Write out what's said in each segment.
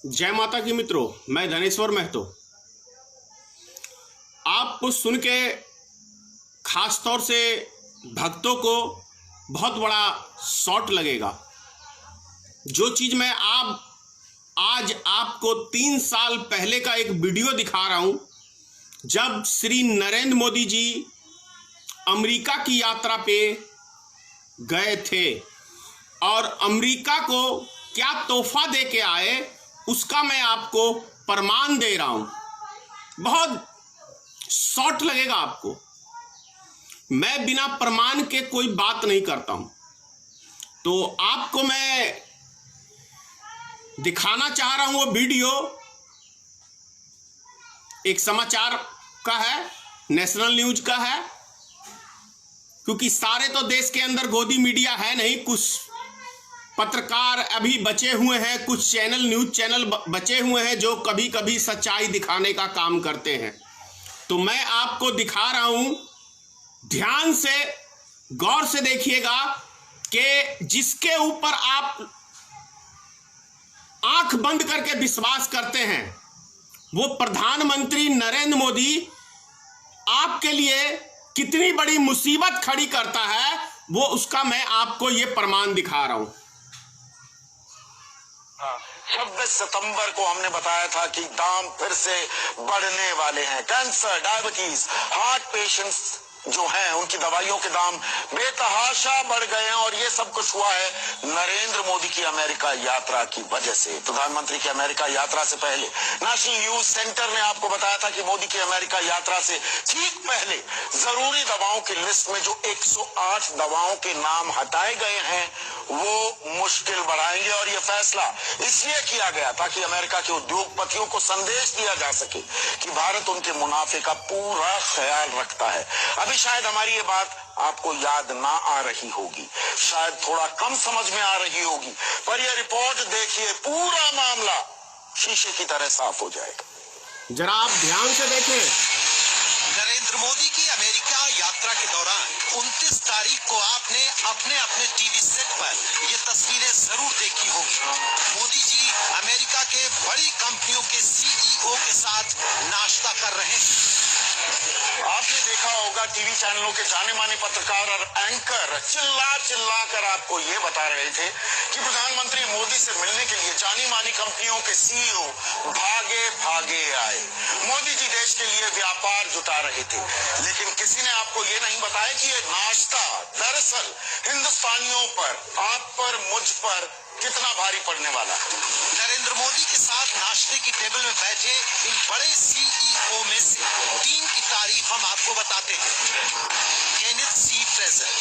जय माता की मित्रों, मैं धनेश्वर महतो। आपको सुन के खास तौर से भक्तों को बहुत बड़ा शॉट लगेगा। जो चीज मैं आज आपको 3 साल पहले का एक वीडियो दिखा रहा हूं, जब श्री नरेंद्र मोदी जी अमेरिका की यात्रा पे गए थे और अमेरिका को क्या तोहफा दे के आए, उसका मैं आपको प्रमाण दे रहा हूं। बहुत शॉर्ट लगेगा आपको। मैं बिना प्रमाण के कोई बात नहीं करता हूं। तो आपको मैं दिखाना चाह रहा हूं। वो वीडियो एक समाचार का है, नेशनल न्यूज का है, क्योंकि सारे तो देश के अंदर गोदी मीडिया है नहीं। कुछ पत्रकार अभी बचे हुए हैं, कुछ चैनल, न्यूज चैनल बचे हुए हैं जो कभी कभी सच्चाई दिखाने का काम करते हैं। तो मैं आपको दिखा रहा हूं, ध्यान से गौर से देखिएगा कि जिसके ऊपर आप आंख बंद करके विश्वास करते हैं, वो प्रधानमंत्री नरेंद्र मोदी आपके लिए कितनी बड़ी मुसीबत खड़ी करता है, वो उसका मैं आपको ये प्रमाण दिखा रहा हूं। 26 सितंबर को हमने बताया था कि दाम फिर से बढ़ने वाले हैं। कैंसर, डायबिटीज, हार्ट पेशेंट्स जो हैं, उनकी दवाइयों के दाम बेतहाशा बढ़ गए हैं और ये सब कुछ हुआ है नरेंद्र मोदी की अमेरिका यात्रा की वजह से। प्रधानमंत्री की अमेरिका यात्रा से पहले नेशनल न्यूज सेंटर ने आपको बताया था कि मोदी की अमेरिका यात्रा से ठीक पहले जरूरी दवाओं की लिस्ट में जो 108 दवाओं के नाम हटाए गए हैं, वो मुश्किल बढ़ाएंगे। और ये फैसला इसलिए किया गया ताकि अमेरिका के उद्योगपतियों को संदेश दिया जा सके कि भारत उनके मुनाफे का पूरा ख्याल रखता है। अभी शायद हमारी ये बात आपको याद ना आ रही होगी, शायद थोड़ा कम समझ में आ रही होगी, पर यह रिपोर्ट देखिए, पूरा मामला शीशे की तरह साफ हो जाएगा। जरा आप ध्यान से देखें। नरेंद्र मोदी की अमेरिका यात्रा के दौरान 29 तारीख को आपने अपने अपने टीवी सेट पर ये तस्वीरें जरूर देखी होंगी। मोदी जी अमेरिका के बड़ी कंपनियों के सीईओ के साथ नाश्ता कर रहे हैं। आपने देखा होगा टीवी चैनलों के जाने माने पत्रकार और एंकर चिल्ला कर आपको ये बता रहे थे कि प्रधानमंत्री मोदी से मिलने के लिए जानी मानी कंपनियों के सीईओ भागे भागे आए। मोदी जी देश के लिए व्यापार जुटा रहे थे, लेकिन किसी ने आपको ये नहीं बताया कि ये नाश्ता दरअसल हिंदुस्तानियों पर, आप पर, मुझ पर कितना भारी पड़ने वाला है। नरेंद्र मोदी के साथ नाश्ते की टेबल में बैठे इन बड़े सीईओ में से 3 की तारीफ हम आपको बताते हैं। केनेथ सी फ्रेजर,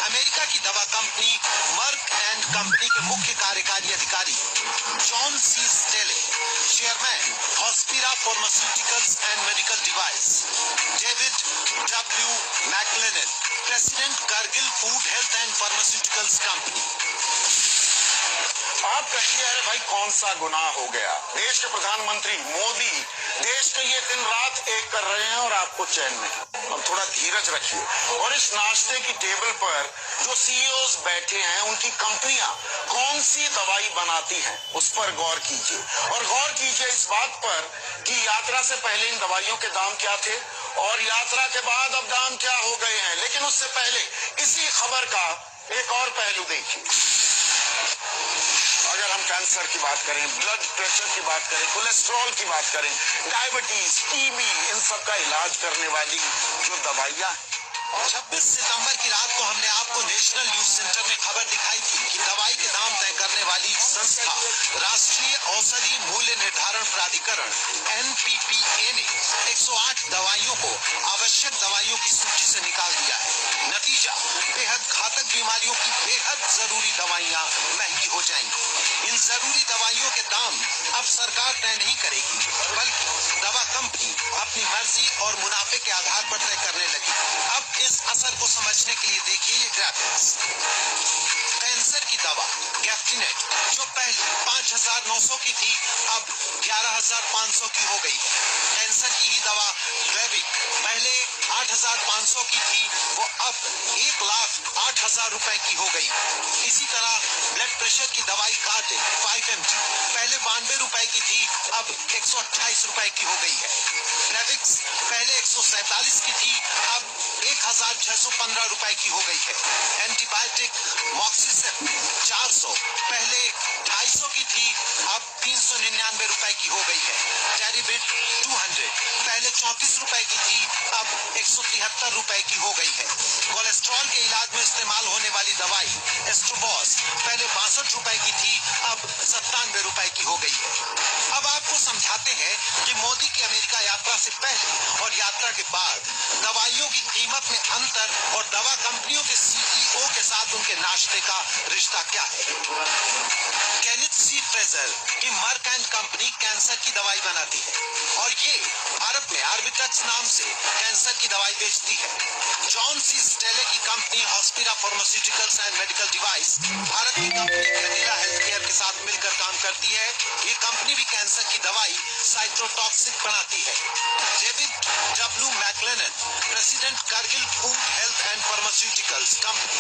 अमेरिका की दवा कंपनी मर्क एंड कंपनी के मुख्य कार्यकारी अधिकारी। John C Staley, chairman Hospira pharmaceuticals and medical device. David W MacLennan, president Cargill food health and pharmaceuticals company. आप कहेंगे अरे भाई कौन सा गुनाह हो गया, देश के प्रधानमंत्री मोदी देश के लिए दिन रात एक कर रहे हैं और आपको चैन नहीं। अब थोड़ा धीरज रखिए और इस नाश्ते की टेबल पर जो सीईओज बैठे हैं, उनकी कंपनियां कौन सी दवाई बनाती हैं, उस पर गौर कीजिए। और गौर कीजिए इस बात पर कि यात्रा से पहले इन दवाइयों के दाम क्या थे और यात्रा के बाद अब दाम क्या हो गए हैं। लेकिन उससे पहले इसी खबर का एक और पहलू देखिए। अगर हम कैंसर की बात करें, ब्लड प्रेशर की बात करें, कोलेस्ट्रॉल की बात करें, डायबिटीज, टीबी, इन सब का इलाज करने वाली जो दवाइयां हैं। 26 सितंबर की रात को हमने आपको नेशनल न्यूज सेंटर में खबर दिखाई थी कि दवाई के दाम तय करने वाली संस्था राष्ट्रीय औषधि मूल्य निर्धारण प्राधिकरण NPPA ने 108 दवाइयों को आवश्यक दवाइयों की सूची से निकाल दिया है। नतीजा, बेहद घातक बीमारियों की बेहद जरूरी दवाइयां महंगी हो जाएंगी। इन जरूरी दवाइयों के दाम अब सरकार तय नहीं करेगी, बल्कि दवा कंपनी अपनी मर्जी और मुनाफे के आधार पर तय करने लगी। अब इस असर को समझने के लिए देखिए ये ग्राफिक्स। कैंसर की दवा गैफ्टिनेट, जो पहले 5,900 की थी, अब 11,500 की हो गई है। कैंसर की ही दवा ग्रेविक पहले 8,500 की थी, वो अब 1,08,000 रुपए की हो गई। इसी तरह ब्लड प्रेशर की दवाई कार्टिक 5 mg पहले 192 रुपए की थी, अब 128 रुपए की हो गई है। प्रेविक्स पहले 147 की थी, अब 1615 रुपए की हो गई है। एंटीबायोटिक मॉक्सिसिन 400 पहले 250 की थी, अब 399 रुपए की हो गई है। टेरिबिट 200 पहले 34 रुपए की थी, अब 173 रुपए की हो गई है। कोलेस्ट्रॉल के इलाज में इस्तेमाल होने वाली दवाई एस्ट्रोबॉस पहले 62 रुपए की थी, अब 97 रुपए की हो गई है। अब आपको समझाते हैं कि मोदी की अमेरिका यात्रा से पहले और यात्रा के बाद दवाइयों की कीमत में अंतर और दवा कंपनियों के सीईओ के साथ उनके नाश्ते का रिश्ता क्या है। केनेथ सी फ्रेजर की मर्क एंड कंपनी कैंसर की दवाई बनाती है और ये भारत में आर्बिट्रक्स नाम से कैंसर की दवाई बेचती है। जॉन सी स्टेले की company Hospira pharmaceuticals and medical device Bharat की कंपनी कैडिला हेल्थ केयर के साथ मिलकर काम करती है। ये कंपनी भी कैंसर की दवाई साइटोटॉक्सिक बनाती है। David W MacLennan president Cargill food health and pharmaceuticals company,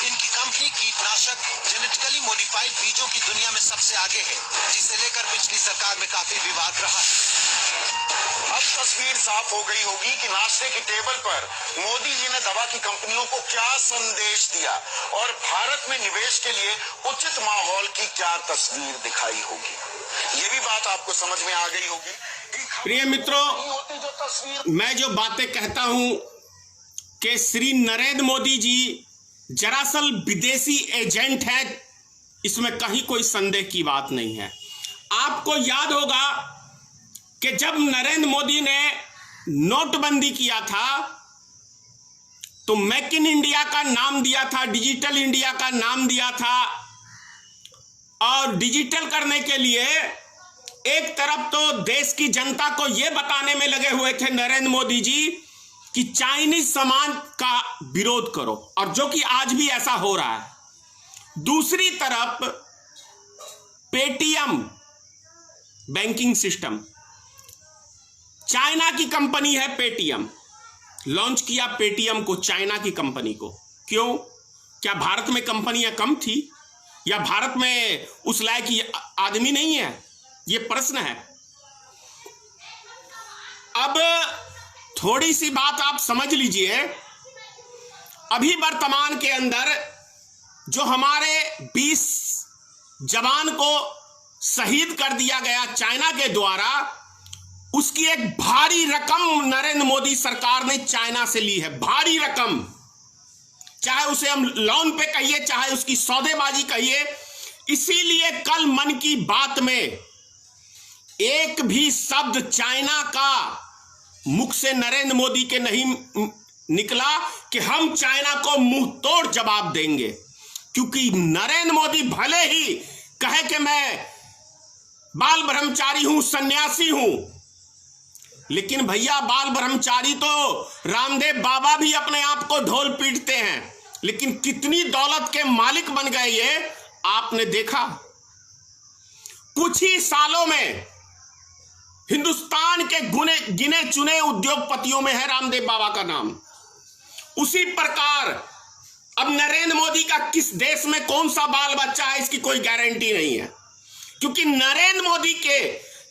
इनकी कंपनी कीटनाशक जेनेटिकली मॉडिफाइड बीजों की दुनिया में सबसे आगे है, जिसे लेकर पिछली सरकार में काफी विवाद रहा है। अब तस्वीर साफ हो गई होगी कि नाश्ते की टेबल पर मोदी जी ने दवा की कंपनियों को क्या संदेश दिया और भारत में निवेश के लिए उचित माहौल की क्या तस्वीर दिखाई होगी। ये भी बात आपको समझ में आ गई होगी कि प्रिय मित्रों, जो तस्वीर मैं जो बातें कहता हूं कि श्री नरेंद्र मोदी जी दरअसल विदेशी एजेंट हैं, इसमें कहीं कोई संदेह की बात नहीं है। आपको याद होगा कि जब नरेंद्र मोदी ने नोटबंदी किया था तो मेक इन इंडिया का नाम दिया था, डिजिटल इंडिया का नाम दिया था, और डिजिटल करने के लिए एक तरफ तो देश की जनता को यह बताने में लगे हुए थे नरेंद्र मोदी जी कि चाइनीज सामान का विरोध करो, और जो कि आज भी ऐसा हो रहा है। दूसरी तरफ पेटीएम बैंकिंग सिस्टम, चाइना की कंपनी है पेटीएम, लॉन्च किया पेटीएम को, चाइना की कंपनी को। क्यों? क्या भारत में कंपनियां कम थी या भारत में उस लायक आदमी नहीं है? यह प्रश्न है। अब थोड़ी सी बात आप समझ लीजिए। अभी वर्तमान के अंदर जो हमारे 20 जवान को शहीद कर दिया गया चाइना के द्वारा, उसकी एक भारी रकम नरेंद्र मोदी सरकार ने चाइना से ली है। भारी रकम, चाहे उसे हम लोन पे कहिए, चाहे उसकी सौदेबाजी कहिए। इसीलिए कल मन की बात में एक भी शब्द चाइना का मुख से नरेंद्र मोदी के नहीं निकला कि हम चाइना को मुंह तोड़ जवाब देंगे, क्योंकि नरेंद्र मोदी भले ही कहे कि मैं बाल ब्रह्मचारी हूं, सन्यासी हूं, लेकिन भैया बाल ब्रह्मचारी तो रामदेव बाबा भी अपने आप को ढोल पीटते हैं, लेकिन कितनी दौलत के मालिक बन गए ये आपने देखा। कुछ ही सालों में हिंदुस्तान के गिने चुने उद्योगपतियों में है रामदेव बाबा का नाम। उसी प्रकार अब नरेंद्र मोदी का किस देश में कौन सा बाल बच्चा है इसकी कोई गारंटी नहीं है, क्योंकि नरेंद्र मोदी के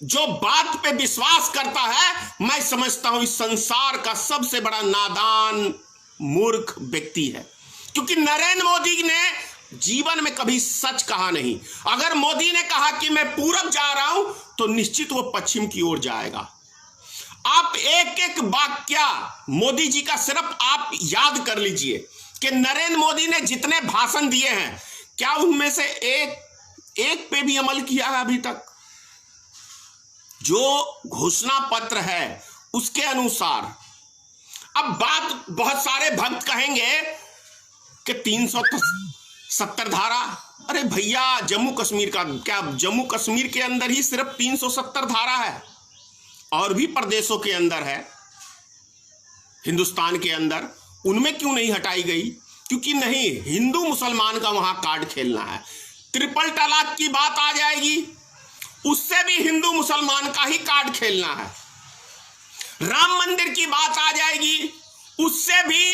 जो बात पे विश्वास करता है, मैं समझता हूं इस संसार का सबसे बड़ा नादान मूर्ख व्यक्ति है, क्योंकि नरेंद्र मोदी ने जीवन में कभी सच कहा नहीं। अगर मोदी ने कहा कि मैं पूरब जा रहा हूं तो निश्चित वो पश्चिम की ओर जाएगा। आप एक एक वाक्य मोदी जी का सिर्फ आप याद कर लीजिए कि नरेंद्र मोदी ने जितने भाषण दिए हैं, क्या उनमें से एक पे भी अमल किया है अभी तक? जो घोषणा पत्र है उसके अनुसार। अब बात बहुत सारे भक्त कहेंगे कि 370 धारा, अरे भैया जम्मू कश्मीर का क्या, जम्मू कश्मीर के अंदर ही सिर्फ 370 धारा है, और भी प्रदेशों के अंदर है हिंदुस्तान के अंदर, उनमें क्यों नहीं हटाई गई? क्योंकि नहीं, हिंदू मुसलमान का वहां कार्ड खेलना है। ट्रिपल तलाक की बात आ जाएगी, उससे भी हिंदू मुसलमान का ही कार्ड खेलना है। राम मंदिर की बात आ जाएगी, उससे भी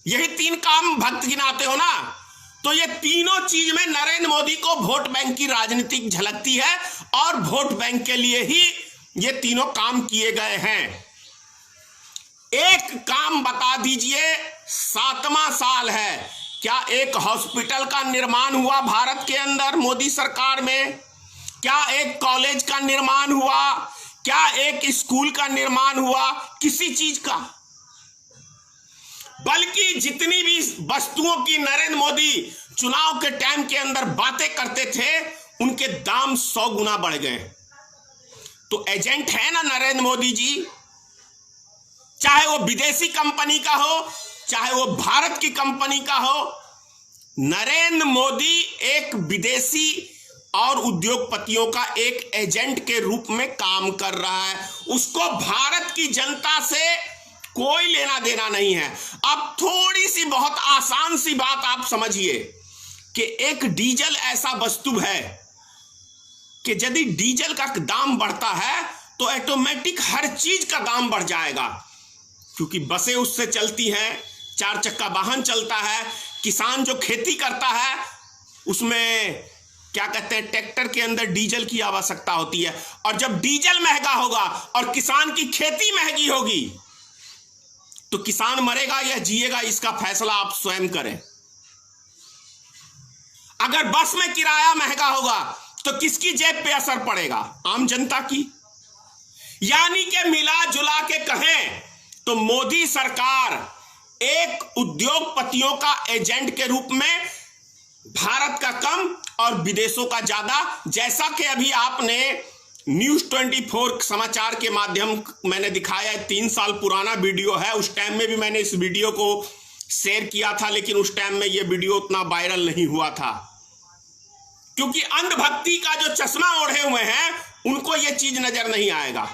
यही 3 काम भक्त गिनाते हो ना, तो ये तीनों चीज में नरेंद्र मोदी को वोट बैंक की राजनीति झलकती है और वोट बैंक के लिए ही ये तीनों काम किए गए हैं। एक काम बता दीजिए, 7वां साल है, क्या एक हॉस्पिटल का निर्माण हुआ भारत के अंदर मोदी सरकार में? क्या एक कॉलेज का निर्माण हुआ? क्या एक स्कूल का निर्माण हुआ? किसी चीज का? बल्कि जितनी भी वस्तुओं की नरेंद्र मोदी चुनाव के टाइम के अंदर बातें करते थे, उनके दाम 100 गुना बढ़ गए। तो एजेंट है ना नरेंद्र मोदी जी, चाहे वो विदेशी कंपनी का हो, चाहे वो भारत की कंपनी का हो। नरेंद्र मोदी एक विदेशी और उद्योगपतियों का एक एजेंट के रूप में काम कर रहा है। उसको भारत की जनता से कोई लेना देना नहीं है। अब थोड़ी सी बहुत आसान सी बात आप समझिए कि एक डीजल ऐसा वस्तु है कि यदि डीजल का दाम बढ़ता है तो ऑटोमेटिक हर चीज का दाम बढ़ जाएगा, क्योंकि बसें उससे चलती हैं, 4 चक्का वाहन चलता है, किसान जो खेती करता है उसमें क्या कहते हैं, ट्रैक्टर के अंदर डीजल की आवश्यकता होती है। और जब डीजल महंगा होगा और किसान की खेती महंगी होगी तो किसान मरेगा या जिएगा, इसका फैसला आप स्वयं करें। अगर बस में किराया महंगा होगा तो किसकी जेब पे असर पड़ेगा? आम जनता की। यानी कि मिला जुला के कहें तो मोदी सरकार एक उद्योगपतियों का एजेंट के रूप में भारत का कम और विदेशों का ज्यादा, जैसा कि अभी आपने न्यूज 24 समाचार के माध्यम मैंने दिखाया, 3 साल पुराना वीडियो है। उस टाइम में भी मैंने इस वीडियो को शेयर किया था, लेकिन उस टाइम में यह वीडियो उतना वायरल नहीं हुआ था, क्योंकि अंधभक्ति का जो चश्मा ओढ़े हुए हैं उनको यह चीज नजर नहीं आएगा।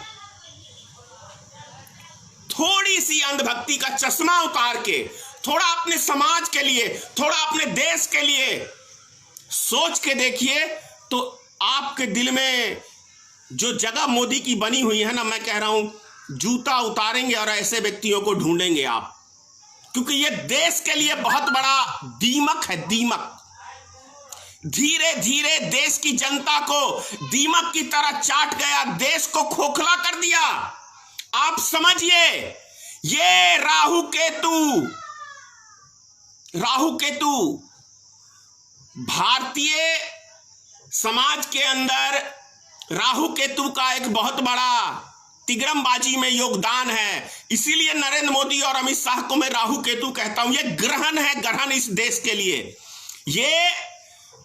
थोड़ी सी अंधभक्ति का चश्मा उतार के थोड़ा अपने समाज के लिए, थोड़ा अपने देश के लिए सोच के देखिए, तो आपके दिल में जो जगह मोदी की बनी हुई है ना, मैं कह रहा हूं जूता उतारेंगे और ऐसे व्यक्तियों को ढूंढेंगे आप, क्योंकि ये देश के लिए बहुत बड़ा दीमक है। दीमक धीरे धीरे देश की जनता को दीमक की तरह चाट गया, देश को खोखला कर दिया। आप समझिए, ये राहु केतु भारतीय समाज के अंदर राहु केतु का एक बहुत बड़ा तिग्रमबाजी में योगदान है। इसीलिए नरेंद्र मोदी और अमित शाह को मैं राहु केतु कहता हूं। ये ग्रहण है, ग्रहण इस देश के लिए, ये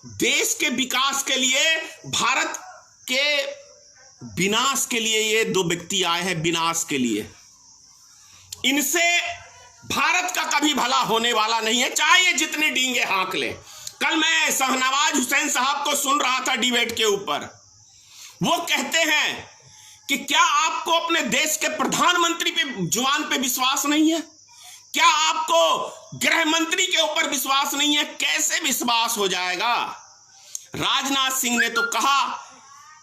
देश के विकास के लिए, भारत के विनाश के लिए ये 2 व्यक्ति आए हैं, विनाश के लिए। इनसे भारत का कभी भला होने वाला नहीं है, चाहे ये जितने डींगे हाँक ले। कल मैं शाहनवाज हुसैन साहब को सुन रहा था डिबेट के ऊपर, वो कहते हैं कि क्या आपको अपने देश के प्रधानमंत्री पे, जुबान पे विश्वास नहीं है? क्या आपको गृह मंत्री के ऊपर विश्वास नहीं है? कैसे विश्वास हो जाएगा? राजनाथ सिंह ने तो कहा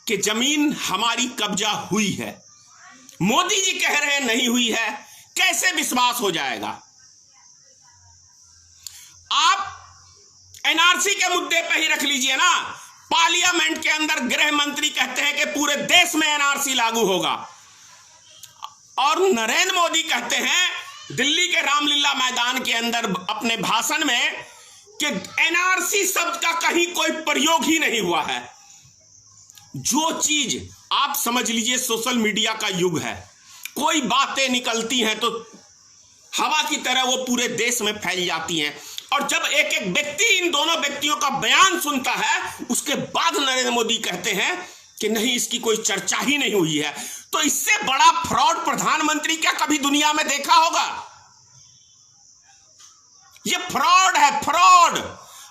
कि जमीन हमारी कब्जा हुई है, मोदी जी कह रहे हैं नहीं हुई है, कैसे विश्वास हो जाएगा? आप एनआरसी के मुद्दे पे ही रख लीजिए ना, पार्लियामेंट के अंदर गृह मंत्री कहते हैं कि पूरे देश में एनआरसी लागू होगा, और नरेंद्र मोदी कहते हैं दिल्ली के रामलीला मैदान के अंदर अपने भाषण में कि एनआरसी शब्द का कहीं कोई प्रयोग ही नहीं हुआ है। जो चीज आप समझ लीजिए, सोशल मीडिया का युग है, कोई बातें निकलती हैं तो हवा की तरह वो पूरे देश में फैल जाती हैं, और जब एक एक व्यक्ति इन दोनों व्यक्तियों का बयान सुनता है, उसके बाद नरेंद्र मोदी कहते हैं कि नहीं, इसकी कोई चर्चा ही नहीं हुई है। तो इससे बड़ा फ्रॉड प्रधानमंत्री क्या कभी दुनिया में देखा होगा? ये फ्रॉड है, फ्रॉड।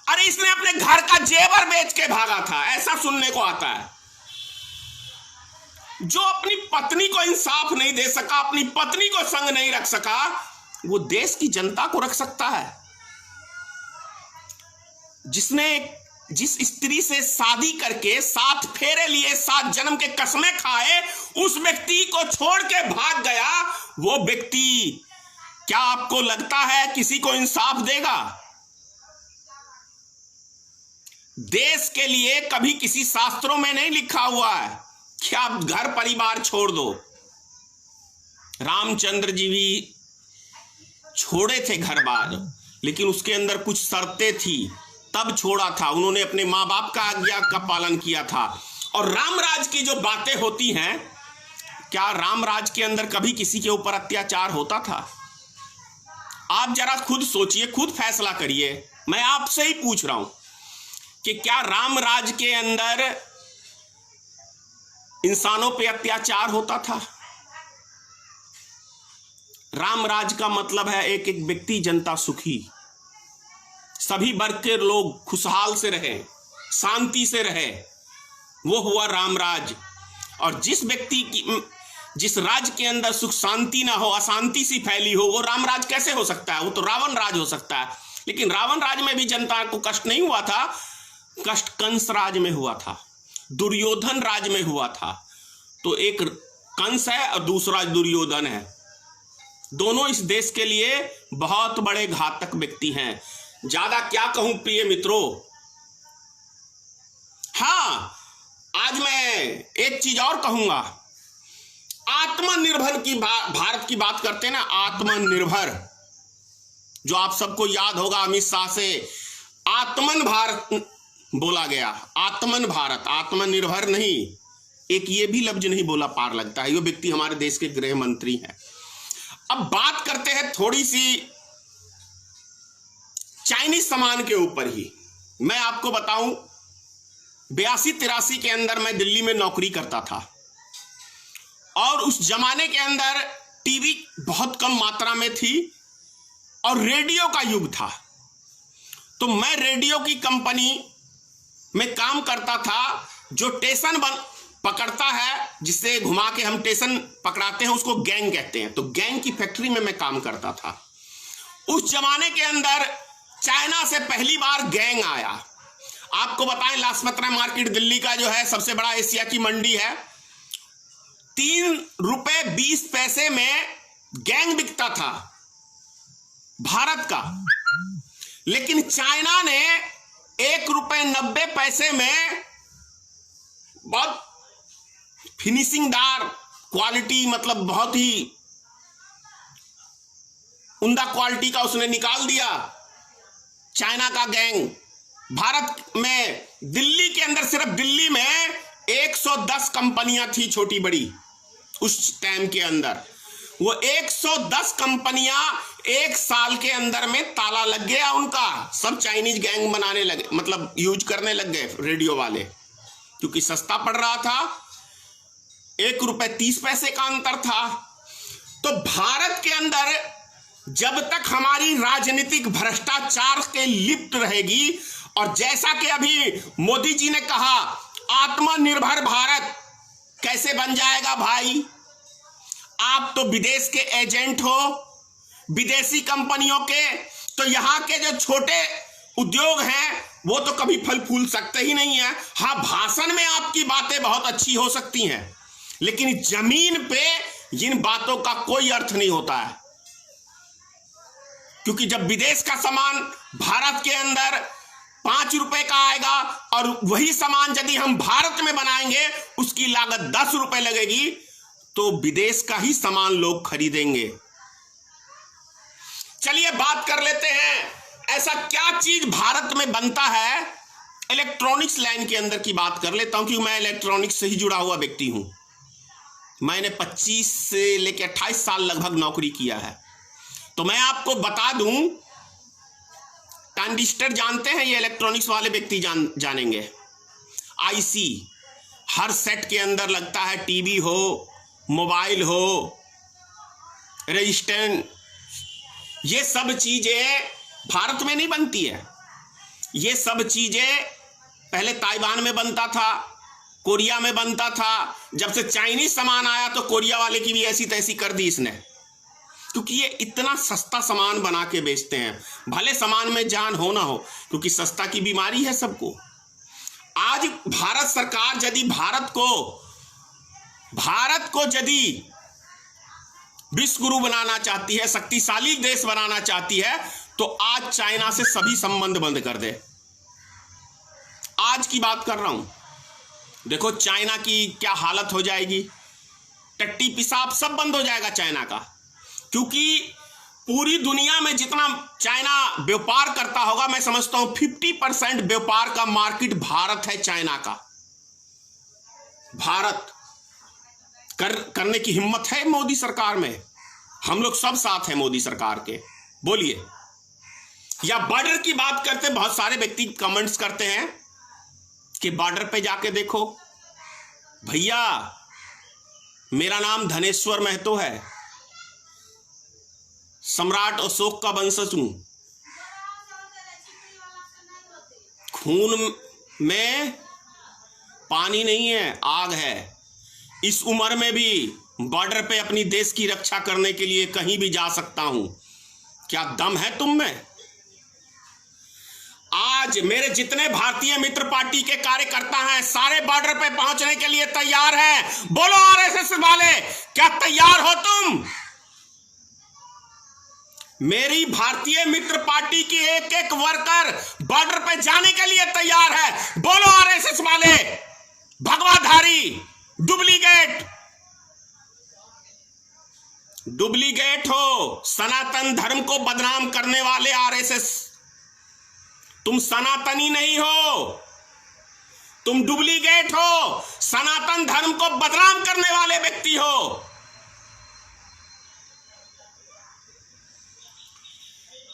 अरे इसने अपने घर का जेवर बेच के भागा था, ऐसा सुनने को आता है। जो अपनी पत्नी को इंसाफ नहीं दे सका, अपनी पत्नी को संग नहीं रख सका, वो देश की जनता को रख सकता है? जिस स्त्री से शादी करके 7 फेरे लिए, 7 जन्म के कसमें खाए, उस व्यक्ति को छोड़ के भाग गया, वो व्यक्ति क्या आपको लगता है किसी को इंसाफ देगा? देश के लिए कभी किसी शास्त्रों में नहीं लिखा हुआ है कि आप घर परिवार छोड़ दो। रामचंद्र जी भी छोड़े थे घर बार, लेकिन उसके अंदर कुछ शर्तें थी, तब छोड़ा था। उन्होंने अपने माँ बाप का आज्ञा का पालन किया था। और रामराज की जो बातें होती हैं, क्या रामराज के अंदर कभी किसी के ऊपर अत्याचार होता था? आप जरा खुद सोचिए, खुद फैसला करिए। मैं आपसे ही पूछ रहा हूं कि क्या रामराज के अंदर इंसानों पे अत्याचार होता था? रामराज का मतलब है एक एक व्यक्ति, जनता सुखी, सभी वर्ग के लोग खुशहाल से रहे, शांति से रहे, वो हुआ रामराज। और जिस व्यक्ति की, जिस राज्य के अंदर सुख शांति ना हो, अशांति सी फैली हो, वो रामराज कैसे हो सकता है? वो तो रावण राज हो सकता है। लेकिन रावण राज में भी जनता को कष्ट नहीं हुआ था, कष्ट कंस राज में हुआ था, दुर्योधन राज में हुआ था। तो एक कंस है और दूसरा दुर्योधन है। दोनों इस देश के लिए बहुत बड़े घातक व्यक्ति हैं। ज्यादा क्या कहूं प्रिय मित्रों। हां, आज मैं एक चीज और कहूंगा। आत्मनिर्भर की भारत की बात करते हैं ना, आत्मनिर्भर, जो आप सबको याद होगा अमित शाह से आत्मन भारत बोला गया। आत्मन भारत, आत्मनिर्भर नहीं, एक ये भी लफ्ज नहीं बोला पार लगता है। ये व्यक्ति हमारे देश के गृह मंत्री हैं। अब बात करते हैं थोड़ी सी चाइनीज सामान के ऊपर ही। मैं आपको बताऊं, 82-83 के अंदर मैं दिल्ली में नौकरी करता था और उस जमाने के अंदर टीवी बहुत कम मात्रा में थी और रेडियो का युग था। तो मैं रेडियो की कंपनी में काम करता था। जो स्टेशन पकड़ता है, जिससे घुमा के हम स्टेशन पकड़ाते हैं, उसको गैंग कहते हैं। तो गैंग की फैक्ट्री में मैं काम करता था। उस जमाने के अंदर चाइना से पहली बार गैंग आया। आपको बताएं, लाजपत मार्केट दिल्ली का जो है सबसे बड़ा एशिया की मंडी है। 3 रुपए 20 पैसे में गैंग बिकता था भारत का, लेकिन चाइना ने 1 रुपए 90 पैसे में बहुत फिनिशिंगदार क्वालिटी, मतलब बहुत ही उम्दा क्वालिटी का उसने निकाल दिया। चाइना का गैंग भारत में, दिल्ली के अंदर, सिर्फ दिल्ली में 110 कंपनियां थी छोटी बड़ी उस टाइम के अंदर। वो 110 कंपनियां 1 साल के अंदर में ताला लग गया उनका। सब चाइनीज गैंग बनाने लगे, मतलब यूज करने लग गए रेडियो वाले, क्योंकि सस्ता पड़ रहा था। 1 रुपए 30 पैसे का अंतर था। तो भारत के अंदर जब तक हमारी राजनीतिक भ्रष्टाचार के लिप्त रहेगी, और जैसा कि अभी मोदी जी ने कहा, आत्मनिर्भर भारत कैसे बन जाएगा भाई? आप तो विदेश के एजेंट हो, विदेशी कंपनियों के। तो यहां के जो छोटे उद्योग हैं वो तो कभी फल फूल सकते ही नहीं है। हाँ, भाषण में आपकी बातें बहुत अच्छी हो सकती हैं, लेकिन जमीन पे इन बातों का कोई अर्थ नहीं होता है। क्योंकि जब विदेश का सामान भारत के अंदर 5 रुपए का आएगा और वही सामान यदि हम भारत में बनाएंगे, उसकी लागत 10 रुपए लगेगी, तो विदेश का ही सामान लोग खरीदेंगे। चलिए बात कर लेते हैं, ऐसा क्या चीज भारत में बनता है। इलेक्ट्रॉनिक्स लाइन के अंदर की बात कर लेता हूं, क्योंकि मैं इलेक्ट्रॉनिक्स से ही जुड़ा हुआ व्यक्ति हूं। मैंने 25 से लेकर 28 साल लगभग नौकरी किया है। तो मैं आपको बता दूं, ट्रांजिस्टर जानते हैं, ये इलेक्ट्रॉनिक्स वाले व्यक्ति जानेंगे। आईसी हर सेट के अंदर लगता है, टीवी हो, मोबाइल हो, रजिस्टर, ये सब चीजें भारत में नहीं बनती है। ये सब चीजें पहले ताइवान में बनता था, कोरिया में बनता था। जब से चाइनीज सामान आया तो कोरिया वाले की भी ऐसी तैसी कर दी इसने, क्योंकि ये इतना सस्ता सामान बना के बेचते हैं। भले सामान में जान हो ना हो, क्योंकि सस्ता की बीमारी है सबको। आज भारत सरकार यदि भारत को यदि विश्व गुरु बनाना चाहती है, शक्तिशाली देश बनाना चाहती है, तो आज चाइना से सभी संबंध बंद कर दे। आज की बात कर रहा हूं। देखो चाइना की क्या हालत हो जाएगी, टट्टी पेशाब सब बंद हो जाएगा चाइना का, क्योंकि पूरी दुनिया में जितना चाइना व्यापार करता होगा, मैं समझता हूं 50% व्यापार का मार्केट भारत है चाइना का। भारत करने की हिम्मत है मोदी सरकार में, हम लोग सब साथ हैं मोदी सरकार के। बोलिए। या बॉर्डर की बात करते, बहुत सारे व्यक्ति कमेंट्स करते हैं कि बॉर्डर पे जाके देखो। भैया मेरा नाम धनेश्वर महतो है, सम्राट अशोक का वंशज हूं। खून में पानी नहीं है, आग है। इस उम्र में भी बॉर्डर पे अपनी देश की रक्षा करने के लिए कहीं भी जा सकता हूं। क्या दम है तुम में? आज मेरे जितने भारतीय मित्र पार्टी के कार्यकर्ता हैं, सारे बॉर्डर पे पहुंचने के लिए तैयार हैं। बोलो आरएसएस वाले, क्या तैयार हो तुम? मेरी भारतीय मित्र पार्टी की एक एक वर्कर बॉर्डर पे जाने के लिए तैयार है। बोलो आरएसएस वाले, भगवाधारी, डुप्लीकेट हो, सनातन धर्म को बदनाम करने वाले आरएसएस। तुम सनातनी नहीं हो, तुम डुप्लीकेट हो, सनातन धर्म को बदनाम करने वाले व्यक्ति हो।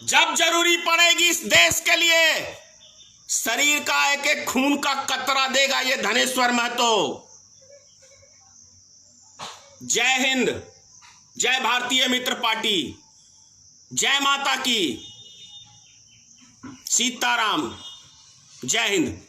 जब जरूरी पड़ेगी इस देश के लिए शरीर का एक एक खून का कतरा देगा ये धनेश्वर महतो। जय हिंद, जय भारतीय मित्र पार्टी, जय माता की, सीताराम, जय हिंद।